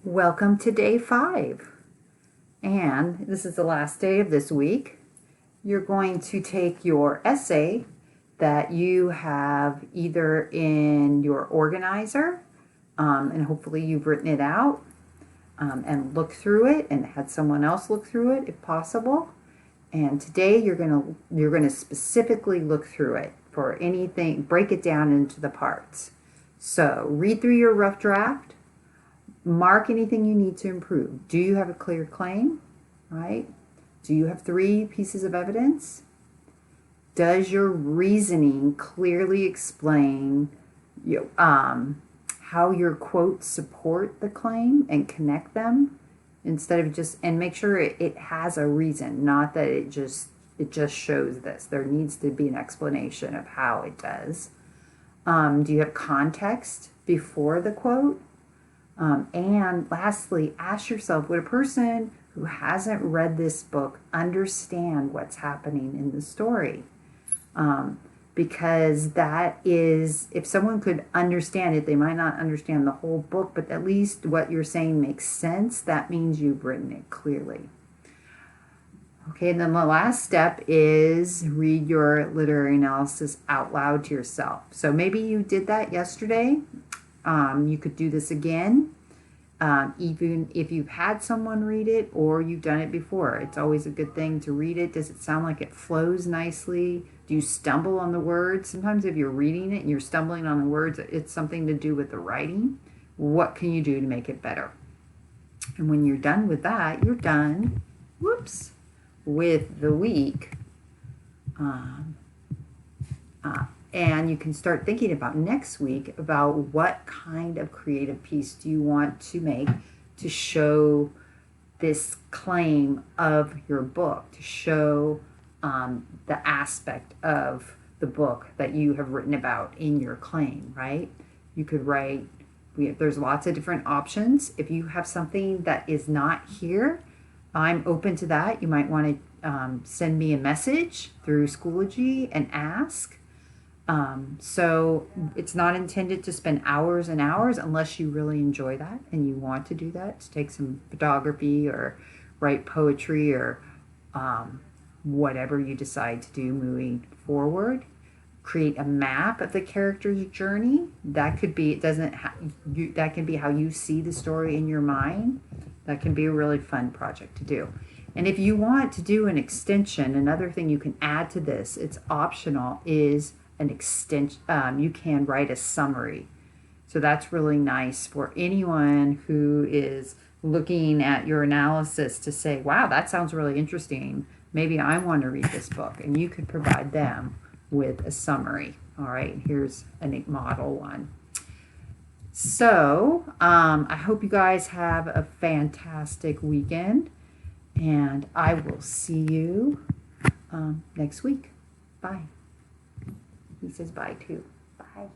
Welcome to day 5. And this is the last day of this week. You're going to take your essay that you have either in your organizer, and hopefully you've written it out, and look through it and had someone else look through it if possible. And today you're gonna specifically look through it for anything, break it down into the parts. So read through your rough draft. Mark anything you need to improve. Do you have a clear claim, right? Do you have 3 pieces of evidence? Does your reasoning clearly explain how your quotes support the claim and connect them instead of just, and make sure it has a reason, not that it just shows this. There needs to be an explanation of how it does. Do you have context before the quote? And lastly, ask yourself, would a person who hasn't read this book understand what's happening in the story? Because that is, if someone could understand it, they might not understand the whole book, but at least what you're saying makes sense. That means you've written it clearly. Okay, and then the last step is read your literary analysis out loud to yourself. So maybe you did that yesterday. You could do this again, even if you've had someone read it or you've done it before. It's always a good thing to read it. Does it sound like it flows nicely? Do you stumble on the words? Sometimes if you're reading it and you're stumbling on the words, it's something to do with the writing. What can you do to make it better? And when you're done with that, you're done, with the week. And you can start thinking about next week about what kind of creative piece do you want to make to show this claim of your book, to show the aspect of the book that you have written about in your claim, right? You could write, there's lots of different options. If you have something that is not here, I'm open to that. You might want to send me a message through Schoology and ask. So it's not intended to spend hours and hours unless you really enjoy that and you want to do that, to take some photography or write poetry or whatever you decide to do moving forward. Create a map of the character's journey. That could be, that can be how you see the story in your mind. That can be a really fun project to do. And if you want to do an extension, another thing you can add to this, it's optional, is an extension. You can write a summary. So that's really nice for anyone who is looking at your analysis to say, wow, that sounds really interesting. Maybe I want to read this book. And you could provide them with a summary. All right, here's a model one. So I hope you guys have a fantastic weekend. And I will see you next week. Bye. He says bye too. Bye.